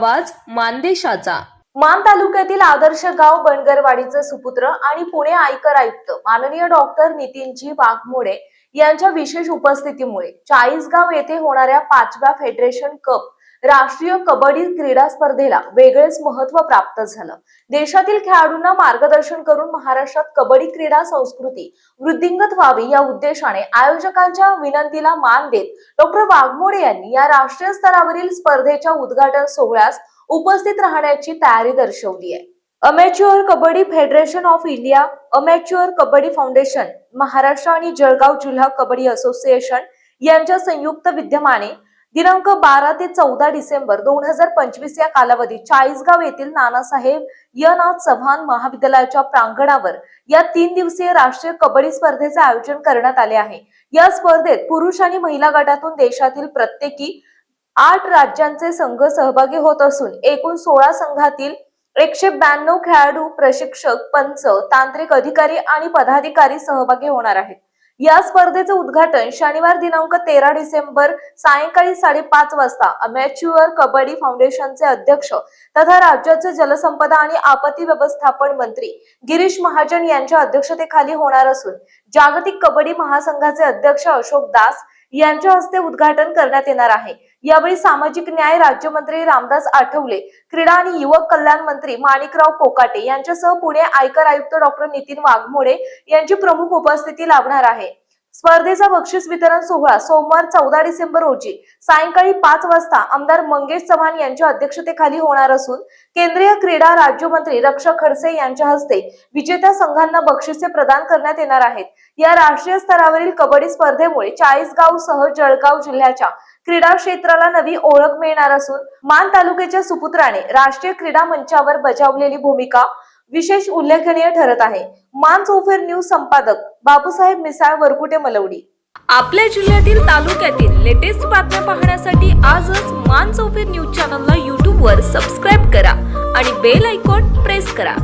आवाज मानदेशाचा। मान तालुक्यातील आदर्श गाव बनगरवाडीचे सुपुत्र आणि पुणे आयकर आयुक्त माननीय डॉक्टर नितीनजी वाघमोडे यांच्या विशेष उपस्थितीमुळे चाळीसगाव येथे होणाऱ्या 5व्या फेडरेशन कप राष्ट्रीय कबड्डी क्रीडा स्पर्धेला वेगळेच महत्त्व प्राप्त झालं। देशातील खेळाडूंना मार्गदर्शन करून महाराष्ट्रात कबड्डी क्रीडा संस्कृती वृद्धिंगत व्हावी या उद्देशाने आयोजकांच्या विनंतीला मान देत डॉक्टर वाघमोडे यांनी या राष्ट्रीय स्तरावरील स्पर्धेच्या उद्घाटन सोहळ्यास उपस्थित राहण्याची तयारी दर्शवली आहे। Amateur kabaddi federation of India, amateur kabaddi foundation Maharashtra आणि जळगाव जिल्हा कबड्डी असोसिएशन यांच्या संयुक्त विद्यमाने दिनांक 12 ते 14 डिसेंबर 2025 या कालावधीत चाळीसगाव येथील नानासाहेब य.ना. चव्हाण महाविद्यालयाच्या प्रांगणावर या 3 दिवसीय राष्ट्रीय कबड्डी स्पर्धेचे आयोजन करण्यात आले आहे। या स्पर्धेत पुरुष आणि महिला गटातून देशातील प्रत्येकी 8 राज्यांचे संघ सहभागी होत असून एकूण 16 संघातील 192 खेळाडू, प्रशिक्षक, पंच, तांत्रिक अधिकारी आणि पदाधिकारी सहभागी होणार आहेत। या स्पर्धेचे उद्घाटन शनिवार दिनांक 13 डिसेंबर सायंकाळी 5:30 वाजता अमेच्युअर कबड्डी फाउंडेशनचे अध्यक्ष तथा राज्याचे जलसंपदा आणि आपत्ती व्यवस्थापन मंत्री गिरीश महाजन यांच्या अध्यक्षतेखाली होणार असून जागतिक कबड्डी महासंघाचे अध्यक्ष अशोक दास यांच्या हस्ते उद्घाटन करण्यात येणार आहे। यावेळी सामाजिक न्याय राज्यमंत्री रामदास आठवले, क्रीडा आणि युवक कल्याण मंत्री माणिकराव कोकाटे यांच्यासह पुणे आयकर आयुक्त डॉक्टर नितीन वाघमोडे यांची प्रमुख उपस्थिती लाभणार आहे। स्पर्धेचा बक्षीस वितरण सोहळा सोमवार 14 डिसेंबर रोजी सायंकाळी 5 वाजता आमदार मंगेश चव्हाण यांच्या अध्यक्षतेखाली होणार असून केंद्रीय क्रीडा राज्यमंत्री रक्षा खडसे यांच्या हस्ते विजेत्या संघांना बक्षिसे प्रदान करण्यात येणार आहेत। या राष्ट्रीय स्तरावरील कबड्डी स्पर्धेमुळे चाळीसगाव सह जळगाव जिल्ह्याच्या क्रीडा क्षेत्राला नवी ओळख मिळणार असून मान तालुक्याच्या सुपुत्राने राष्ट्रीय क्रीडा मंचावर बजावलेली भूमिका विशेष उल्लेखनीय ठरत आहे। मान चौफेर न्यूज संपादक बाबूसाहेब मिसाळ, वरकुटे, मलवडी। आपल्या जिल्ह्यातील तालुक्यातील लेटेस्ट बातम्या पाहण्यासाठी आजच मान चौफेर न्यूज चॅनलला YouTube वर सबस्क्राइब करा आणि बेल आयकॉन प्रेस करा।